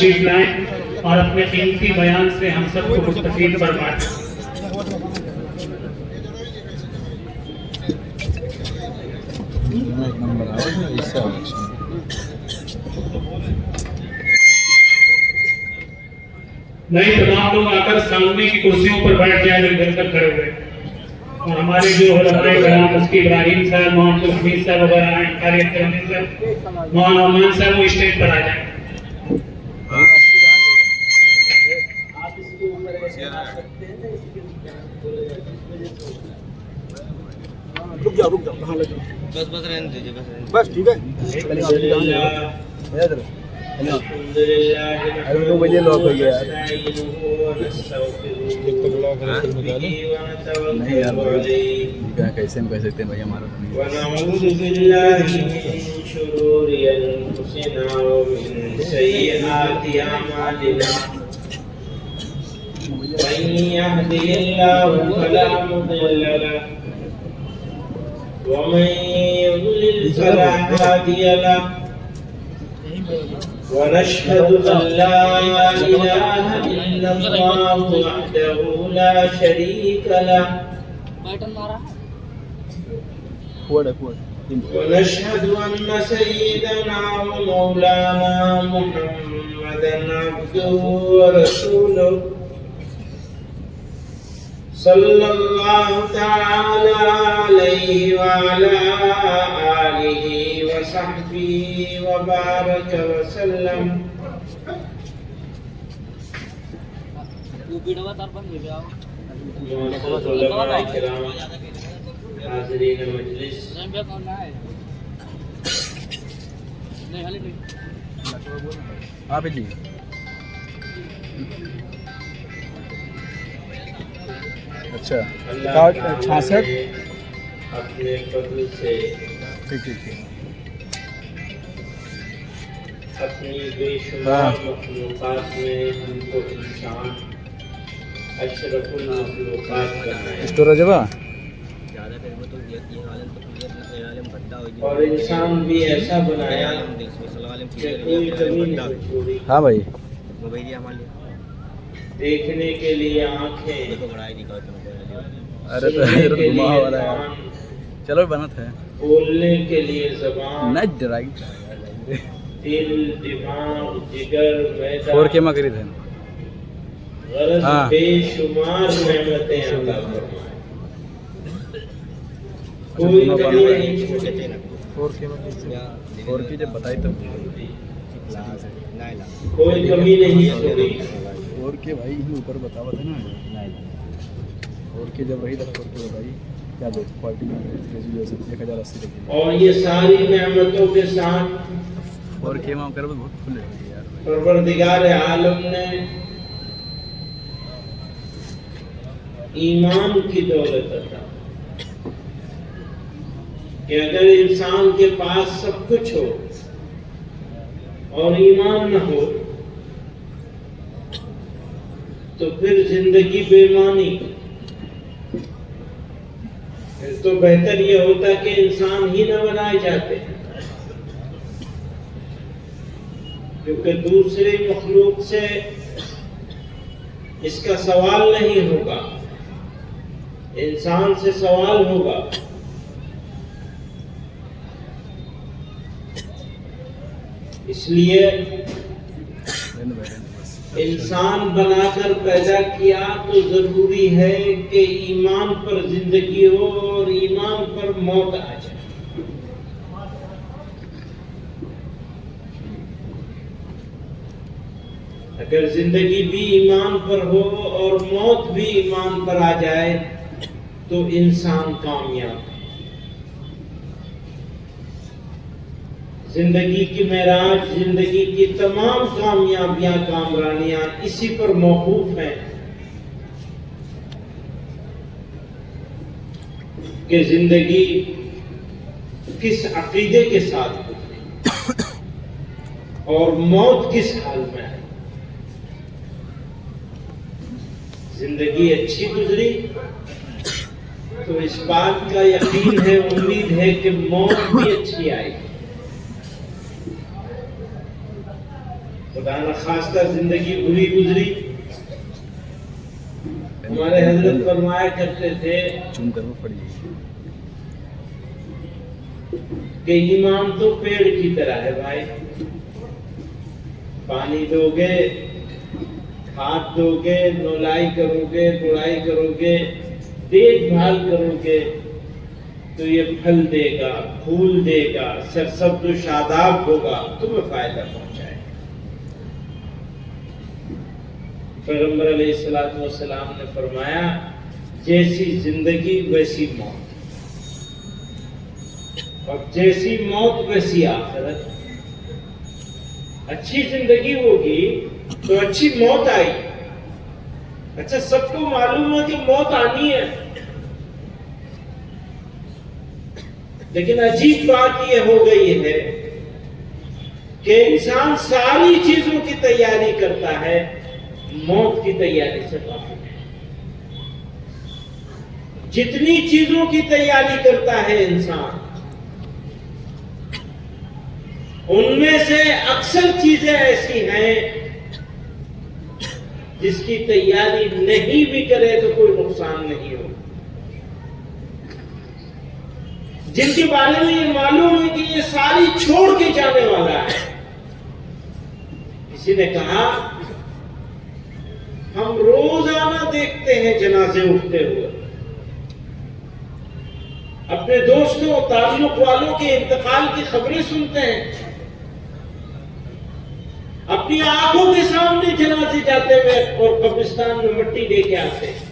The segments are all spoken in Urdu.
تشریف لائیں اور اپنے قیمتی بیان سے ہم سب کو مستفید فرمائیں۔ نہیں تمام لوگ آ کر سامنے کی کرسیوں پر بیٹھ جائیں جو ادھر تک کھڑے ہوئے، اور ہمارے جو علماء کرام مفتی ابراہیم صاحب، محمد الحمید صاحب وغیرہ ہیں، قاری اختر صاحب، مولانا عمان صاحب، وہ اسٹیج پر آ جائیں۔ بس رہنے دیجیے، بس ٹھیک ہے۔ نہیں یار کیسے ہم کہہ سکتے ہیں بھائی ہمارا ونعوذ باللہ من شرور انفسنا ومن سیئات اعمالنا من يهده الله فلا مضل له ومن يضلل فلا هادي له ونشهد أن لا إله إلا الله وحده لا شريك له ونشهد أن سيدنا ومولانا محمدا عبده ورسوله صلى الله تعالى عليه وعلى آله وصحبه وبارك وسلم۔ علماء کرام، حاضرین مجلس، آپ جی اچھا 66 اپنے فضل سے ٹھیک اپنی بے شمار مخلوقات میں ہم کو انسان اشرف المخلوقات بنایا، اسٹور جگہ اور انسان بھی ایسا بنایا کہ کوئی کمی نہیں چھوڑی۔ ہاں بھائی دیکھنے کے لیے آنکھیں، ارے تو گھما والا ہے، چلو بنا تھا، بولنے کے لیے زبان، نہیں ڈرائی دل، دماغ، جگر، معدہ، 4K میں کری تھے غرض ہاں۔ بے شمار نعمتیں عطا فرمائے، کوئی کمی نہیں چھوڑی۔ 4K جب بتائی تب کوئی کمی نہیں چھوڑی۔ 4K بھائی اوپر بتا تھا نا، 4K جب رہی تب 4K بتائی کیا دے کوالٹی میں 1080 لگی، اور یہ ساری نعمتوں کے ساتھ 4K میں کر بہت کھلے یار پروردگار عالم نے ایمان کی دولت عطا کہ اگر انسان کے پاس سب کچھ ہو اور ایمان نہ ہو تو پھر زندگی بے معنی، پھر تو بہتر یہ ہوتا کہ انسان ہی نہ بنائے جاتے، کیونکہ دوسری مخلوق سے اس کا سوال نہیں ہوگا، انسان سے سوال ہوگا۔ اس لیے انسان بنا کر پیدا کیا تو ضروری ہے کہ ایمان پر زندگی ہو اور ایمان پر موت آ جائے۔ اگر زندگی بھی ایمان پر ہو اور موت بھی ایمان پر آ جائے تو انسان کامیاب ہے۔ زندگی کی معراج، زندگی کی تمام کامیابیاں، کامرانیاں اسی پر موقوف ہیں کہ زندگی کس عقیدے کے ساتھ گزری اور موت کس حال میں ہے۔ زندگی اچھی گزری تو اس بات کا یقین ہے، امید ہے کہ موت بھی اچھی آئے گی۔ خدا نخواستہ زندگی بری گزری. ہمارے حضرت فرمایا کرتے تھے چون کر وہ پڑی کہ ایمان تو پیڑ کی طرح ہے بھائی. پانی دو گے، کھاد دو گے، نولائی کرو گے، گڑائی کرو گے، دیکھ بھال کرو گے تو یہ پھل دے گا، پھول دے گا، سرسبز و شاداب ہوگا، تمہیں فائدہ پہنچائے. پیغمبر علیہ السلام نے فرمایا جیسی زندگی ویسی موت، اور جیسی موت ویسی آخرت. اچھی زندگی ہوگی تو اچھی موت آئی. اچھا سب کو معلوم ہے کہ موت آنی ہے، لیکن عجیب بات یہ ہو گئی ہے کہ انسان ساری چیزوں کی تیاری کرتا ہے، موت کی تیاری سے غافل ہے. جتنی چیزوں کی تیاری کرتا ہے انسان، ان میں سے اکثر چیزیں ایسی ہیں جس کی تیاری نہیں بھی کرے تو کوئی نقصان نہیں ہو، جن کے بارے میں یہ معلوم ہے کہ یہ ساری چھوڑ کے جانے والا ہے. کسی نے کہا ہم روزانہ دیکھتے ہیں جنازے اٹھتے ہوئے، اپنے دوستوں تعلق والوں کے انتقال کی خبریں سنتے ہیں، اپنی آنکھوں کے سامنے جنازے جاتے ہوئے اور قبرستان میں مٹی لے کے آتے ہیں.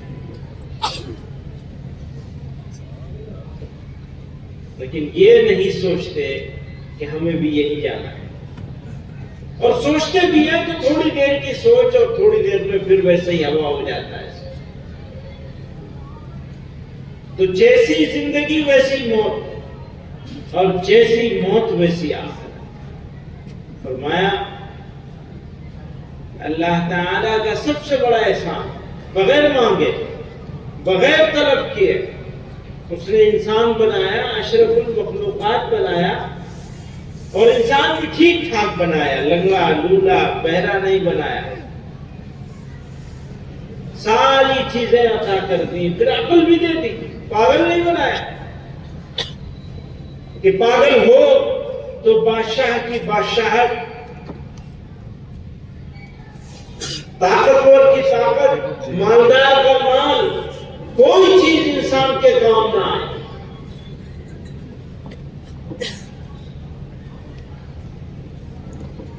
لیکن یہ نہیں سوچتے کہ ہمیں بھی یہی جانا ہے، اور سوچتے بھی ہیں تو تھوڑی دیر کی سوچ اور تھوڑی دیر میں پھر ویسے ہی ہوا ہو جاتا ہے. تو جیسی زندگی ویسی موت، اور جیسی موت ویسی آخرت. فرمایا اللہ تعالیٰ کا سب سے بڑا احسان بغیر مانگے، بغیر طلب کیے اس نے انسان بنایا، اشرف المخلوقات بنایا، اور انسان بھی ٹھیک ٹھاک بنایا، لنگڑا لولا بہرا نہیں بنایا. ساری چیزیں عطا کر دی، پھر عقل بھی دے دی. پاگل نہیں بنایا کہ پاگل ہو تو بادشاہ کی بادشاہت، طاقتور کی طاقت، مالدار کا مال، کوئی چیز انسان کے کام نہ آئے.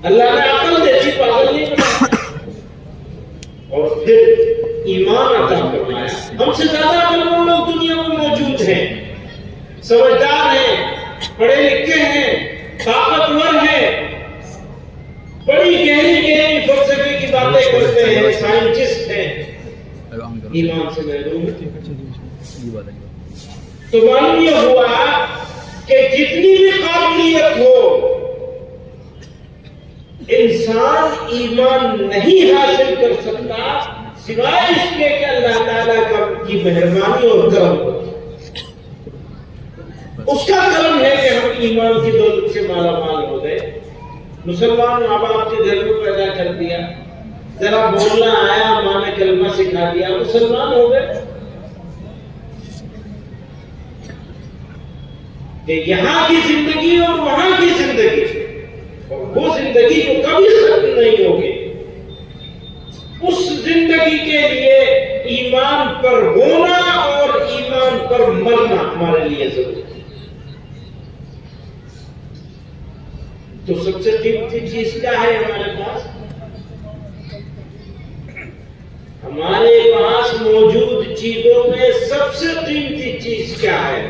اللہ نے عقل دیتی، پاگل نہیں بنایا. اور پھر ایمان عطا فرمایا. ہم سے زیادہ عقل مند لوگ دنیا میں موجود ہیں، سمجھدار ہیں، پڑھے لکھے ہیں، طاقتور ہیں، بڑی گہری گہری فلسفے کی باتیں کرتے ہیں، سائنٹسٹ ہیں، ایمان سے محروم ہیں. تو معلوم یہ ہوا کہ جتنی بھی قابلیت ہو، انسان ایمان نہیں حاصل کر سکتا سوائے اس کے کہ اللہ تعالیٰ کی مہربانی اور کرم ہو. اس کا کرم ہے کہ ہم ایمان کی دولت سے مالا مال ہو گئے. مسلمان ماں باپ کے گھر میں پیدا کر دیا، ذرا بولنا آیا، ماں نے کلمہ سکھا دیا، مسلمان ہو گئے. کہ یہاں کی زندگی اور وہاں کی زندگی، وہ زندگی جو کبھی ختم نہیں ہوگی، اس زندگی کے لیے ایمان پر ہونا اور ایمان پر مرنا ہمارے لیے ضروری ہے. تو سب سے قیمتی چیز کیا ہے ہمارے پاس؟ ہمارے پاس موجود چیزوں میں سب سے قیمتی چیز کیا ہے؟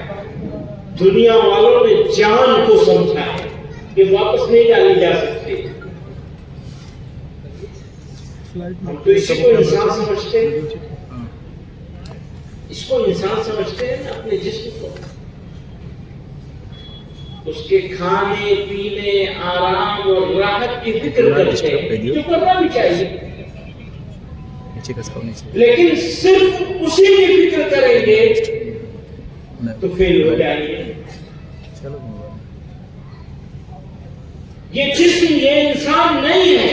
دنیا والوں نے جان کو سمجھا ہے کہ واپس نہیں ڈالی جا سکتی. ہم تو اسی کو انسان سمجھتے ہیں، اس کو انسان سمجھتے ہیں اپنے جسم کو. اس کے کھانے پینے، آرام اور راحت کی فکر کرتے ہیں، جو کرنا بھی چاہیے، لیکن صرف اسی کی فکر کریں گے تو فیل ہو جائیں گے. یہ جسم، یہ انسان نہیں ہے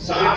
60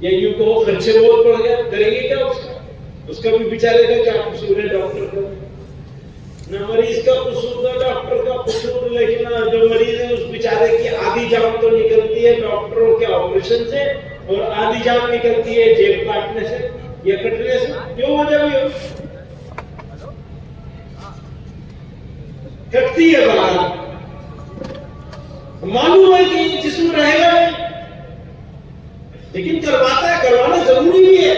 یا یوں کہو خرچے بہت پڑ گیا، کریں گے کیا اس کا بھی بیچارے کا کیا قصور ہے ڈاکٹر کا؟ نہ مریض کا قصور نہ ڈاکٹر کا قصور، لیکن جو مریض ہے اس بیچارے کی آدھی جان تو نکلتی ہے ڈاکٹروں کے آپریشن سے، اور آدھی جان نکلتی ہے جیب کاٹنے سے یا کٹنے سے، کیوں وجہ بھی ہو کٹتی ہے بات، معلوم ہے کہ یہ جسم رہے گا نہیں، لیکن کرواتا ہے، کروانا ضروری بھی ہے،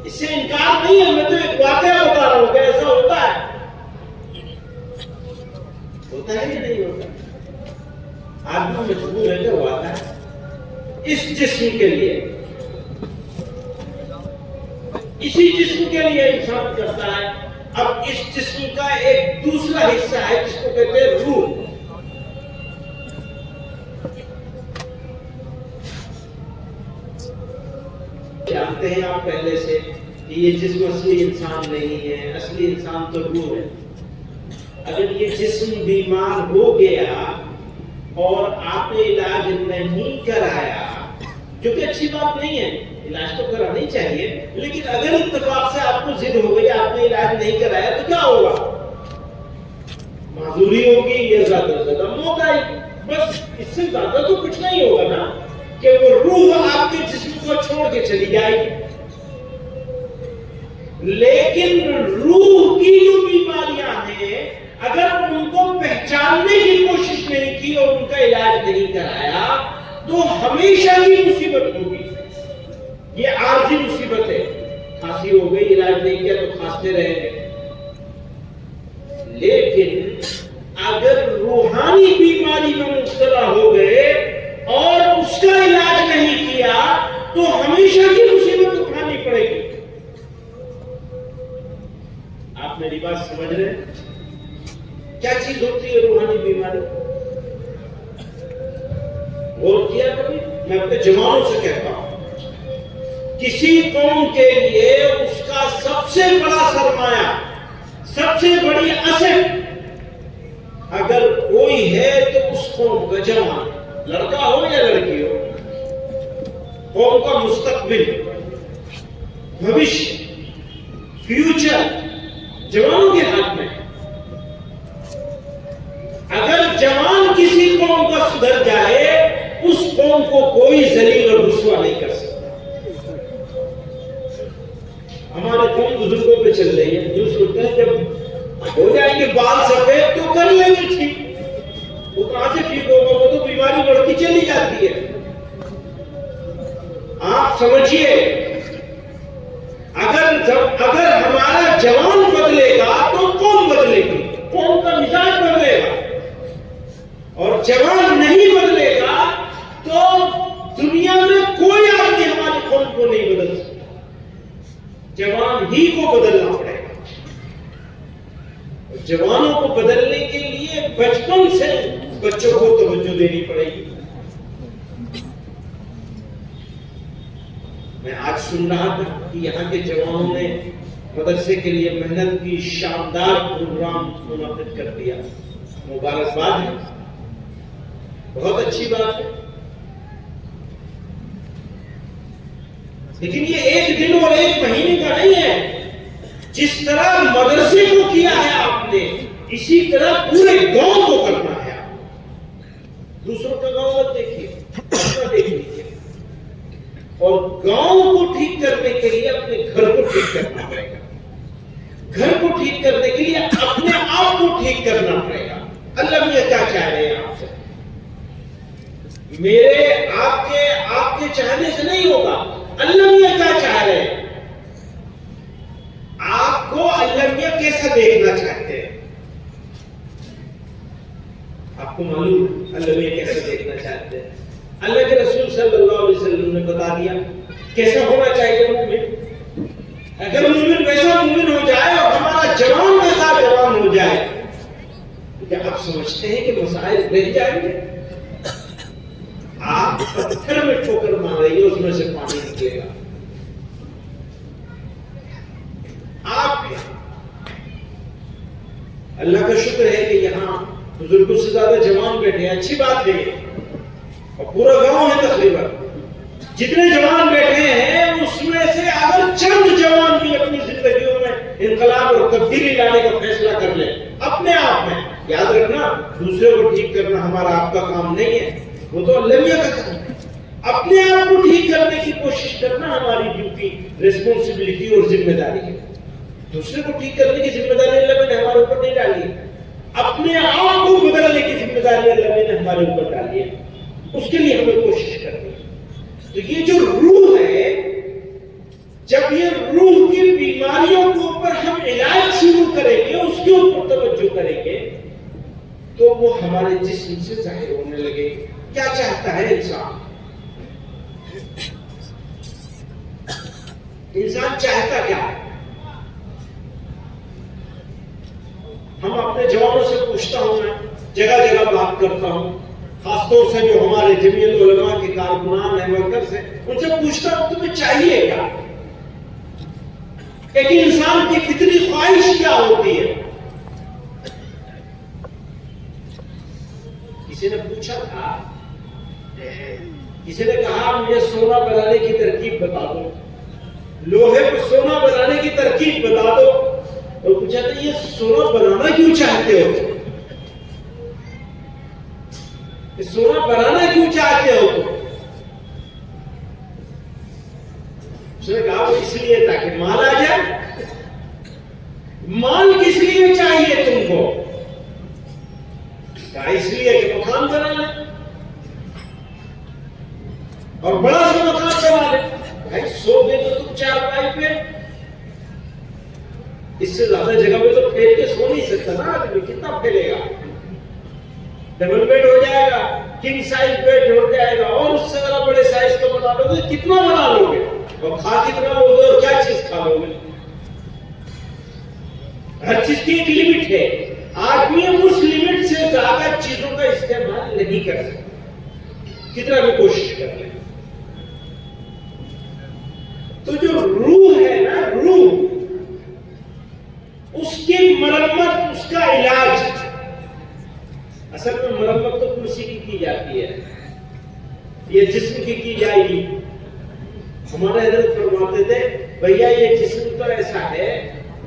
اس سے انکار نہیں ہے، میں تو ایک واقعہ بتا رہا ہوں کہ ایسا ہوتا ہے یا نہیں ہوتا؟ آدمی مجبور ہے کرواتا ہے اس جسم کے لیے، اسی جسم کے لیے انسان کرتا ہے۔ اب اس جسم کا ایک دوسرا حصہ ہے جس کو کہتے ہیں روح۔ جانتے ہیں آپ پہلے سے کہ یہ جسم اصلی انسان نہیں ہے، اصلی انسان تو روح ہے۔ اگر یہ جسم بیمار ہو گیا اور آپ نے علاج نہیں کرایا، جو کہ اچھی بات نہیں ہے، علاج تو کرانا ہی چاہیے، لیکن اگر اتفاق سے آپ کو ضد ہو گئی، آپ نے علاج نہیں کرایا تو کیا ہوگا؟ معذوری ہوگی یا زیادہ سے زیادہ موت آئے گی، بس اس سے زیادہ تو کچھ نہیں ہوگا نا، کہ وہ روح آپ کے جسم کو چھوڑ کے چلی جائے گی۔ لیکن روح کی جو بیماریاں ہیں، اگر ان کو پہچاننے کی کوشش نہیں کی اور ان کا علاج نہیں کرایا تو ہمیشہ کی مصیبت ہوگی۔ یہ عارضی مصیبت ہے، کھانسی ہو گئی، علاج نہیں کیا تو کھانستے رہیں گے، لیکن اگر روحانی بیماری میں مبتلا ہو گئے اور اس کا علاج نہیں کیا تو ہمیشہ کی مصیبت اٹھانی پڑے گی۔ آپ میری بات سمجھ رہے ہیں؟ کیا چیز ہوتی ہے روحانی بیماری؟ غور کیا کبھی؟ میں اپنے جوانوں سے کہتا ہوں، کسی قوم کے لیے اس کا سب سے بڑا سرمایہ، سب سے بڑی اسٹ اگر کوئی ہے تو اس قوم کا جوان، لڑکا ہو یا لڑکی ہو، قوم کا مستقبل، بھوشیہ، فیوچر جوانوں کے ہاتھ میں۔ اگر جوان کسی قوم کا سدھر جائے، اس قوم کو کوئی ذلیل اور رسوا نہیں کر سکتا۔ ہمارے قوم بزرگوں پہ چل رہی ہے، جو سوچتے ہیں جب ہو جائیں گے بال سفید تو کر لیں گے ٹھیک، وہ کہاں سے ٹھیک ہوگا؟ وہ تو بیماری بڑھتی چلی جاتی ہے۔ آپ سمجھیے، اگر ہمارا جوان بدلے گا تو قوم بدلے گی، قوم کا مزاج بدلے گا، اور جوان نہیں بدلے گا تو دنیا میں کوئی آدمی ہماری قوم کو نہیں بدل سکتا، جوان ہی کو بدلنا پڑے گا۔ جوانوں کو بدلنے کے لیے بچپن سے بچوں کو توجہ دینی پڑے گی۔ میں آج سن رہا تھا کہ یہاں کے جوانوں نے مدرسے کے لیے محنت کی، شاندار پروگرام منعقد کر دیا، مبارکباد ہے، بہت اچھی بات ہے۔ لیکن یہ ایک دن اور ایک مہینے کا نہیں ہے، جس طرح مدرسے کو کیا ہے آپ نے، اسی طرح پورے گاؤں کو کرنا ہے۔ دوسروں کا گاؤں مت دیکھیے، اپنا دیکھ لیجیے، اور گاؤں کو ٹھیک کرنے کے لیے اپنے گھر کو ٹھیک کرنا پڑے گا، گھر کو ٹھیک کرنے کے لیے اپنے آپ کو ٹھیک کرنا پڑے گا۔ اللہ میاں کیا چاہ رہے ہیں آپ سے؟ میرے آپ کے چاہنے سے نہیں ہوگا، اللہ میاں کیا چاہ رہے ہیں؟ آپ کو اللہ میاں کیسا دیکھنا چاہتے ہیں؟ آپ کو معلوم اللہ میاں کیسا دیکھنا چاہتے ہیں؟ اللہ کے رسول صلی اللہ علیہ وسلم نے بتا دیا کیسا ہونا چاہیے مومن۔ اگر مومن ویسا مومن ہو جائے اور ہمارا جوان ویسا جوان ہو جائے، تو کیا آپ سمجھتے ہیں کہ مسائل رہ جائیں گے؟ آپ پتھر میں ٹھوکر ماریں گے، اس میں سے پانی نکلے گا۔ آپ اللہ کا شکر ہے کہ یہاں بزرگوں سے زیادہ جوان بیٹھے ہیں، اچھی بات ہے، اور پورا گاؤں ہے تقریباً، جتنے جوان بیٹھے ہیں میں سے اگر چند جوان بھی اپنی زندگیوں میں انقلاب اور تبدیلی لانے کا فیصلہ کر لیں اپنے آپ میں، یاد رکھنا دوسرے کو ٹھیک کرنا ہمارا آپ کا کام نہیں ہے، وہ تو اللہ میاں کا کام ہے، اپنے آپ کو ٹھیک کرنے کی کوشش کرنا ہماری ڈیوٹی، ریسپانسبلٹی اور ذمہ داری ہے۔ دوسرے کو ٹھیک کرنے کی ذمہ داری اللہ نے ہمارے اوپر نہیں ڈالی ہے، اپنے آپ کو بدلنے کی ذمہ داری اللہ نے ہمارے اوپر ڈالی ہے، اس کے لیے ہمیں کوشش کرنی ہے۔ تو یہ جو روح ہے، جب یہ روح کی بیماریوں کے اوپر ہم علاج شروع کریں گے، اس کے اوپر توجہ کریں گے، تو وہ ہمارے جسم سے ظاہر ہونے لگے۔ کیا چاہتا ہے انسان؟ انسان چاہتا کیا ہے؟ ہم اپنے جوانوں سے پوچھتا ہوں، میں جگہ جگہ بات کرتا ہوں، خاص طور سے جو ہمارے جمعیت علماء کے کارکنان ہیں، ورکرز ہیں، ان سے پوچھتا ہوں تمہیں چاہیے کیا؟ ایک انسان کی فطری خواہش کیا ہوتی ہے؟ کسی نے پوچھا تھا، کسی نے کہا مجھے سونا بنانے کی ترکیب بتا دو، لوہے کو سونا بنانے کی ترکیب بتا دو، اور پوچھا تھا یہ سونا بنانا کیوں چاہتے ہو؟ سونا بنانا کیوں چاہتے ہو؟ اس نے کہا وہ اس لیے تاکہ مال آ جائے۔ مال کس لیے چاہیے تم کو؟ کہا اس لیے کہ مکان بنا لیں اور بڑا سا مکان بنا لیں۔ بھائی سو گے تو تم چار پائی پہ، اس سے زیادہ جگہ پہ تو پھیل کے سو نہیں سکتا نا آدمی، کتنا پھیلے گا؟ ڈبل بیڈ ہو جائے گا، کنگ سائز بیڈ ہو جائے گا، اور اس سے ذرا بڑے سائز کا بنا لو گے، کتنا بنا لو گے اور کھا کتنا لو گے اور کیا چیز کھا لو گے؟ ہر چیز کی ایک لمٹ ہے، آدمی اس لمٹ سے زیادہ چیزوں کا استعمال نہیں کر سکتا کتنا بھی کوشش کر لیں۔ تو جو روح ہے نا، روح، اس کی مرمت، اس کا علاج، اصل میں مرمت تو کرسی کی جاتی ہے، یہ جسم کی جائے گی۔ ہمارے حضرت فرماتے تھے بھیا یہ جسم تو ایسا ہے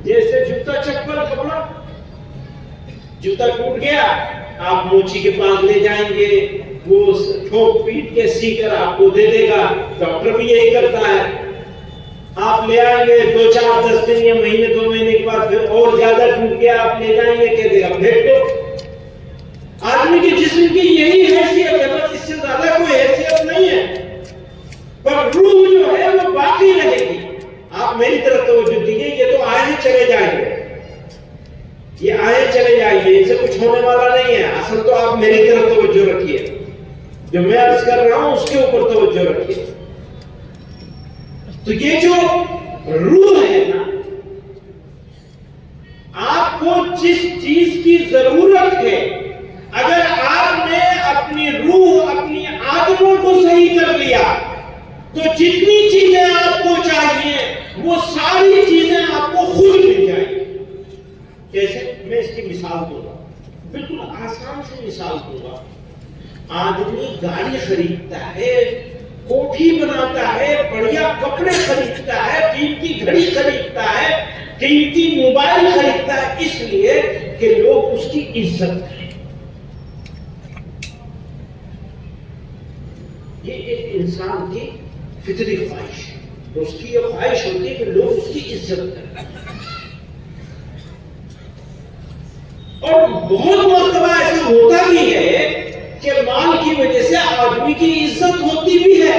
جیسے جوتا چپل کپڑا، جوتا ٹوٹ گیا آپ موچی کے پاس لے جائیں گے، وہ ٹھوک پیٹ کے سی کر آپ کو دے دے گا، ڈاکٹر بھی یہی کرتا ہے۔ آپ لے آئیں گے 2 4 10 دن یا مہینے 2 مہینے کے بعد پھر اور زیادہ ٹوٹ گیا آپ لے جائیں گے، کہہ دے گا پھینک دو۔ آدمی کے جسم کی یہی حیثیت ہے، بس اس سے زیادہ کوئی حیثیت نہیں ہے، پر روح جو ہے وہ باقی رہے گی۔ آپ میری طرف توجہ دیجیے، یہ تو آئے چلے جائیں گے، یہ آئے چلے جائیں گے، ان سے کچھ ہونے والا نہیں ہے۔ اصل تو آپ میری طرف توجہ رکھیے، جو میں عرض کر رہا ہوں اس کے اوپر توجہ رکھیے۔ تو یہ جو روح ہے نا، آپ کو جس چیز کی ضرورت ہے، اگر آپ نے اپنی روح، اپنی عادتوں کو صحیح کر لیا تو جتنی چیزیں آپ کو چاہیے وہ ساری چیزیں آپ کو خود مل جائیں گی۔ کیسے؟ میں اس کی مثال دوں گا، بالکل آسان سے مثال دوں گا۔ آدمی گاڑی خریدتا ہے، کوٹھی بناتا ہے، بڑھیا کپڑے خریدتا ہے، قیمتی گھڑی خریدتا ہے، قیمتی موبائل خریدتا ہے، اس لیے کہ لوگ اس کی عزت کریں۔ یہ ایک انسان کی فطری خواہش ہے، اس کی یہ خواہش ہوتی ہے کہ لوگ اس کی عزت کریں۔ اور بہت مرتبہ ایسا ہوتا بھی ہے کہ مال کی وجہ سے آدمی کی عزت ہوتی بھی ہے،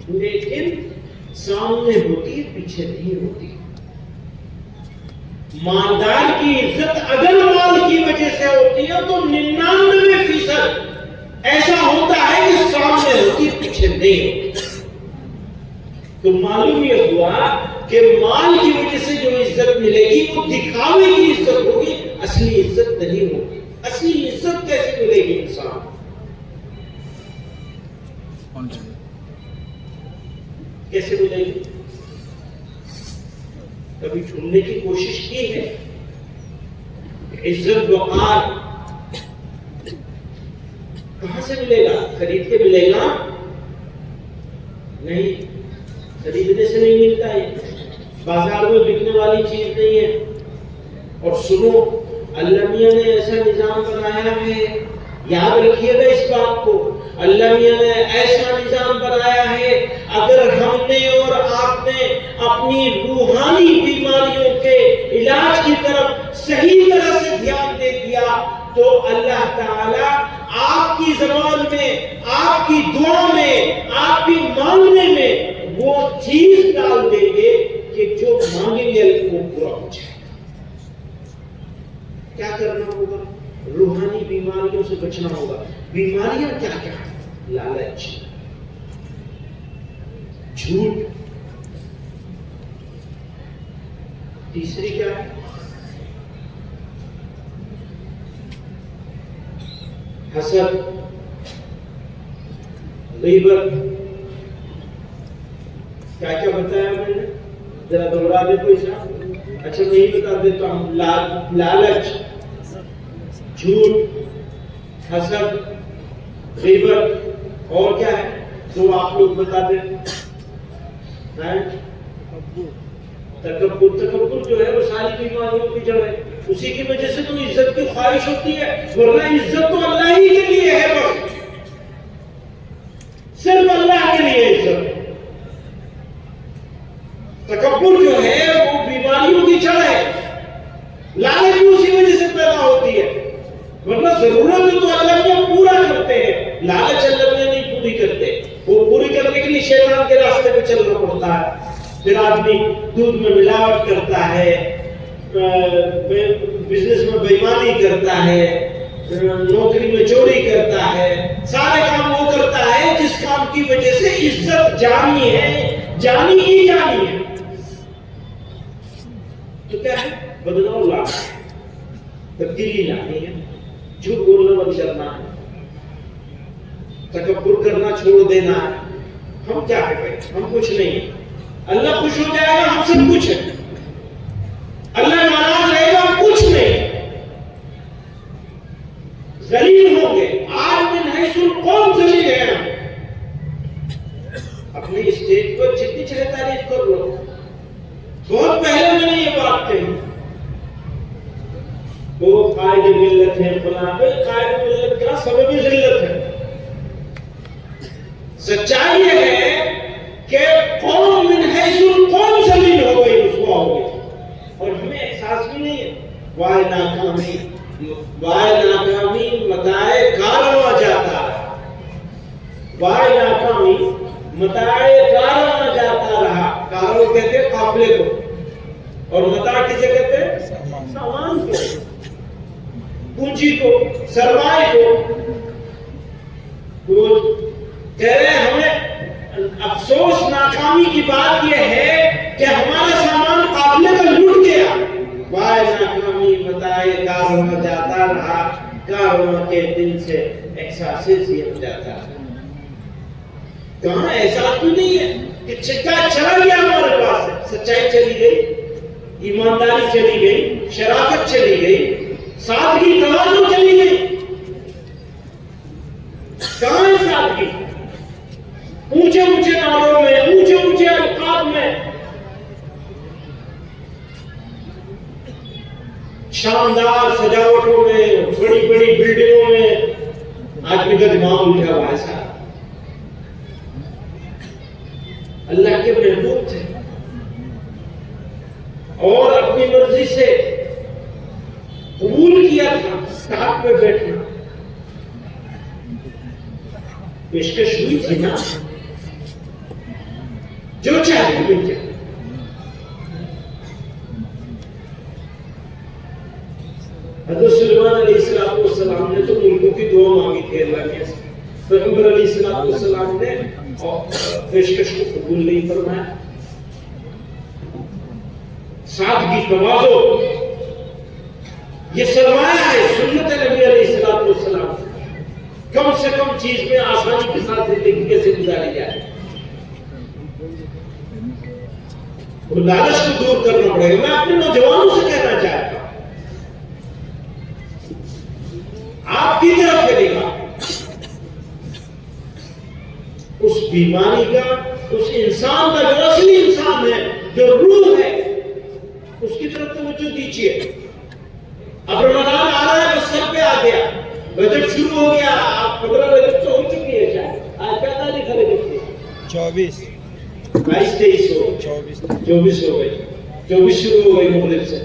لیکن سامنے ہوتی ہے، پیچھے نہیں ہوتی۔ مالدار کی عزت اگر مال کی وجہ سے ہوتی ہے تو 99% ایسا ہوتا ہے کہ سامنے ہوتی ہے، پیچھے نہیں ہوتی۔ تو معلوم یہ ہوا کہ مال کی وجہ سے جو عزت ملے گی وہ دکھاوے کی عزت ہوگی، اصلی عزت نہیں ہوگی۔ اصلی عزت کیسے ملے گی انسان؟ کیسے ملے گی؟ کبھی ڈھونڈنے کی کوشش کی ہے؟ عزت وقار کہاں سے ملے گا؟ خرید کے ملے گا؟ نہیں خریدنے سے نہیں ملتا ہے، بازار میں بکنے والی چیز نہیں ہے. اور سنو اللہ میاں نے ایسا نظام بنایا ہے، یاد رکھیے گا اس بات کو، اللہ میاں نے ایسا نظام بنایا ہے اگر ہم نے اور آپ نے اپنی روحانی بیماریوں کے علاج کی طرف صحیح طرح سے دھیان دے دیا تو اللہ تعالی آپ کی زبان میں، آپ کی دعا میں، آپ کی مانگنے میں وہ چیز ڈال دیں گے کہ جو مانگیں گے وہ پورا ہو جائے. کیا کرنا ہوگا؟ روحانی بیماریوں سے بچنا ہوگا. بیماریاں کیا کیا ہیں؟ لالچ، جھوٹ، تیسری کیا ہے؟ حسد، غیبت. کیا کیا بتایا میں نے؟ ذرا دوہرا دے کوئی صاحب. اچھا میں ہی بتا دیتا ہوں. لالچ، جھوٹ، حسد، غیبت، اور کیا ہے جو آپ لوگ بتا دیں؟ تکبر. تکبر جو ہے وہ ساری بیماریوں کی جڑ ہے. اسی کی وجہ سے تو عزت کی خواہش ہوتی ہے، ورنہ عزت تو اللہ ہی کے لیے ہے، بس صرف اللہ کے لیے عزت. تکبر جو ہے وہ بیماریوں کی جڑ ہے. لالچ بھی اسی وجہ سے پیدا ہوتی ہے، ورنہ ضرورت تو اللہ میاں پورا کرتے ہیں. لالچ اللہ میاں نہیں پوری کرتے. وہ پوری کرنے کے لیے شیطان کے راستے پہ چلنا پڑتا ہے. پھر آدمی دودھ میں ملاوٹ کرتا ہے، بزنس میں بےایمانی کرتا ہے، نوکری میں چوری کرتا ہے. سارے کام وہ کرتا ہے جس کام کی وجہ سے عزت جانی ہے، جانی کی جانی ہے. تو کیا ہے؟ بدلاؤ لانا ہے، تبدیلی لانی ہے، جھوٹ بولنا بند کرنا ہے، تکبر کرنا چھوڑ دینا ہے. ہم کیا ہے؟ ہم کچھ نہیں ہیں. اللہ خوش ہو جائے گا ہم سب کچھ ہے. اللہ ناراض رہے گا ہم کچھ نہیں. ذلیل ہوں گے. آج من حیث القوم ذلیل ہے. ہم اپنے اسٹیج پر جتنی چاہے تعریف کر لو. بہت پہلے میں نے یہ بات کہی، وہ قائد ملت ہے فلاں. قائد ملت کا سبب ذلت ہے. سچائی یہ ہے کہ قوم من حیث القوم ذلیل ہو گئی، رسوا ہو گئی، اور ہمیں احساس بھی نہیں ہے. وائے ناکامی، وائے ناکامی متاع کارواں جاتا رہا. وائے ناکامی متاع کارواں جاتا رہا. کارواں کہتے ہیں قافلے کو، اور متاع کسے کہتے ہیں؟ سامان کو، پونجی کو، سرمائے کو. کہہ رہے ہیں ہمیں افسوس ناکامی کی بات یہ ہے کہ ہمارا سامان قافلے کا لٹ گیا. وائے ناکامی متاع کارواں جاتا رہا. کارواں کے دل سے احساس زیب جاتا رہا. کہاں احساس بھی نہیں ہے کہ چکا چلا گیا ہمارے پاس سے. سچائی چلی گئی، ایمانداری چلی گئی، شرافت چلی گئی، سادگی تواضع چلی گئی. کہاں ہے سادگی؟ اونچے اونچے نعروں میں، اونچے اونچے القاب میں، شاندار سجاوٹوں میں، بڑی بڑی بلڈنگوں میں. آدمی کا دماغ اٹھا ہوا ہے سارا. اللہ کے محبوب تھے اور اپنی مرضی سے قبول کیا تھا ساتھ میں بیٹھنا. پیشکش ہوئی تھی نا، جو چاہے مل جائے. حضرت سلیمان علیہ السلام نے تو ملکوں کی دعا مانگی تھی اللہ کے سے. پیغمبر علیہ السلام نے پیشکش کو قبول نہیں فرمایا. سادگی، تواضع یہ سرمایہ ہے سنت نبی علیہ السلام. کم سے کم چیز میں آسانی کے ساتھ زندگی کیسے گزاری جائے. لالچ کو دور کرنا پڑے گا. میں اپنے نوجوانوں سے کہنا چاہتا ہوں، آپ کی طرف چلے گا. اس بیماری کا، اس انسان کا جو اصلی انسان ہے، جو روح ہے، اس کی طرف توجہ دیجیے۔ اب رمضان آ رہا ہے، بس سر پہ آ گیا، رجب شروع ہو گیا، آپ 15 رجب تو ہو چکی ہے شاید، آج کیا تاریخ ہے رجب کی؟ 24 22 23 ہو 24 ہو گئی، 24 شروع ہو گئی مغرب سے،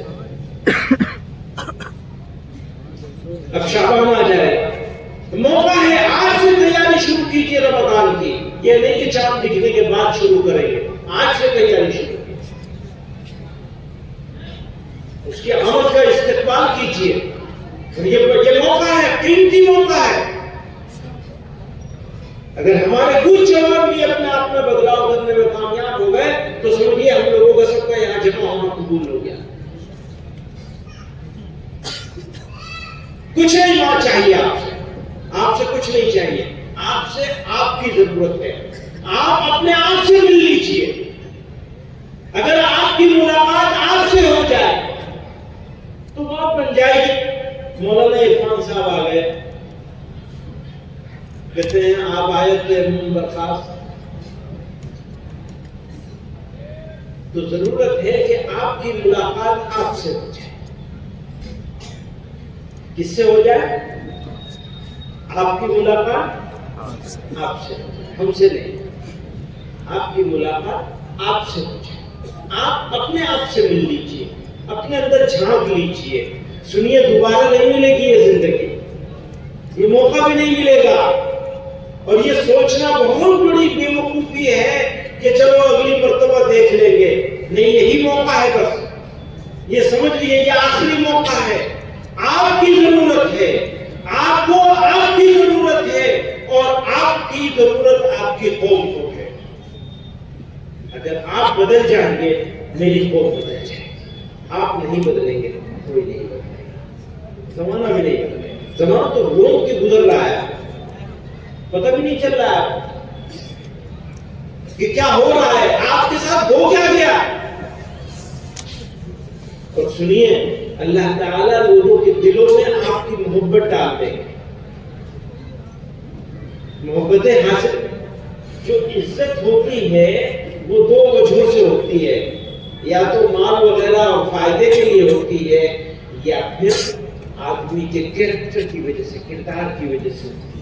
اب شعبان آ جائے گا، موقع ہے آج سے تیاری شروع کیجیے رمضان کی، یہ نہیں کہ چاند دکھنے کے بعد شروع کریں گے، آج سے تیاری شروع کیجیے، اس کی آمد کا استقبال کیجیے، یہ موقع ہے، قیمتی موقع ہے۔ اگر ہمارے کچھ جوان بھی اپنے آپ میں بدلاؤ کرنے میں کامیاب ہو گئے تو سمجھیے ہم لوگوں کا سب کا یہاں جمع ہونا قبول ہو گیا۔ کچھ نہیں ماں چاہیے آپ سے کچھ نہیں چاہیے، آپ سے آپ کی ضرورت ہے، آپ اپنے آپ سے مل لیجیے۔ اگر آپ کی ملاقات آپ سے ہو جائے تو بات بن جائے گی۔ مولانا عرفان صاحب آ گئے، کہتے ہیں آپ آیت پہ برخاست، تو ضرورت ہے کہ آپ کی ملاقات آپ سے ہو جائے۔ کس سے ہو جائے؟ آپ کی ملاقات آپ سے، ہم سے نہیں، آپ کی ملاقات آپ سے ہو جائے۔ آپ اپنے آپ سے مل لیجئے، اپنے اندر جھانک لیجئے۔ سنیے، دوبارہ نہیں ملے گی یہ زندگی، یہ موقع بھی نہیں ملے گا، اور یہ سوچنا بہت بڑی بے وقوفی ہے کہ چلو اگلی مرتبہ دیکھ لیں گے۔ نہیں، یہی موقع ہے، بس یہ سمجھ لیجیے یہ آخری موقع ہے۔ آپ کی ضرورت ہے، آپ کو آپ کی ضرورت ہے، اور آپ کی ضرورت آپ کی قوم کو ہے۔ اگر آپ بدل جائیں گے میری قوم بدل جائے گی، آپ نہیں بدلیں گے کوئی نہیں بدلے گا، زمانہ بھی نہیں بدلے گا۔ زمانہ تو روک کے گزر رہا ہے، پتہ بھی نہیں چل رہا ہے کہ کیا ہو رہا ہے، آپ کے ساتھ ہو کیا گیا۔ اور سنیے، اللہ تعالیٰ لوگوں کے دلوں میں آپ کی محبت ڈال دے گا۔ محبتیں حاصل، جو عزت ہوتی ہے وہ دو وجہوں سے ہوتی ہے، یا تو مال وغیرہ اور فائدے کے لیے ہوتی ہے، یا پھر آدمی کے کریکٹر کی وجہ سے، کردار کی وجہ سے ہوتی ہے۔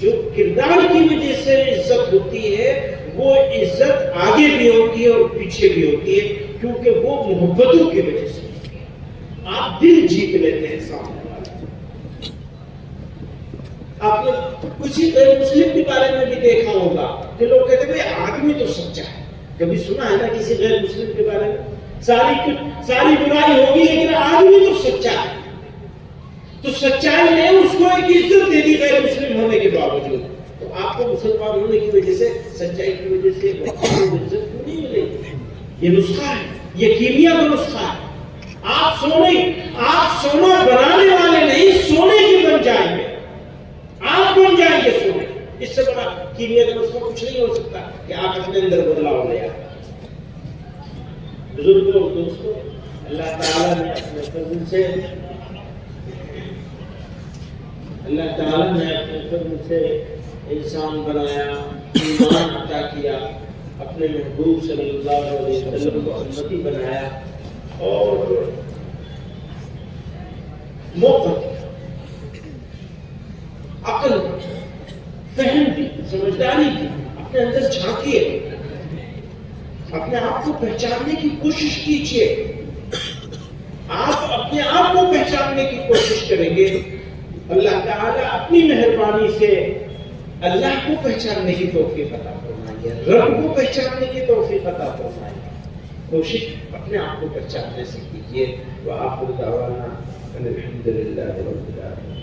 جو کردار کی وجہ سے عزت ہوتی ہے وہ عزت آگے بھی ہوتی ہے اور پیچھے بھی ہوتی ہے، کیونکہ وہ محبتوں کی وجہ سے ہوتی ہے۔ آپ دل جیت لیتے ہیں سامنے والے۔ آپ نے کسی غیر مسلم کے بارے میں بھی دیکھا ہوگا کہ لوگ کہتے ہیں آدمی تو سچا ہے۔ کبھی سنا ہے نا کسی غیر مسلم کے بارے میں؟ ساری برائی ہوگی لیکن آدمی تو سچا ہے۔ تو سچائی نے اس کو ایک عزت دے دی غیر مسلم ہونے کے باوجود۔ تو آپ کو مسلمان ہونے کی وجہ سے، سچائی کی وجہ سے عزت کیوں نہیں ملے گی؟ یہ نسخہ ہے، یہ کیمیا کا نسخہ ہے۔ آپ سونا بنانے والے نہیں، سونے کے بن جائیں گے، آپ بن جائیں گے سونے۔ اس سے بڑا کیمیا کا نسخہ کچھ نہیں ہو سکتا کہ آپ اپنے اندر بدلاؤ لے آئیں۔ بزرگوں اور دوستوں، اللہ تعالیٰ نے اپنے فضل سے انسان بنایا، ایمان عطا کیا، اپنے محبوب صلی اللہ علیہ وسلم کو امتی بنایا، اور موقع دیا، عقل دی، فہم دی، سمجھداری دی، اپنے اندر جھانکیے، اپنے آپ کو پہچاننے کی کوشش کیجیے۔ آپ اپنے آپ کو پہچاننے کی کوشش کریں گے، اللہ تعالیٰ اپنی مہربانی سے اللہ کو پہچاننے کی توفیق عطا فرمائے، رب کو پہچاننے کی توفیق عطا فرمائے۔ کوشش اپنے آپ کو پہچاننے سے کیجیے۔ وآخر دعوانا ان الحمد للہ رب العالمین۔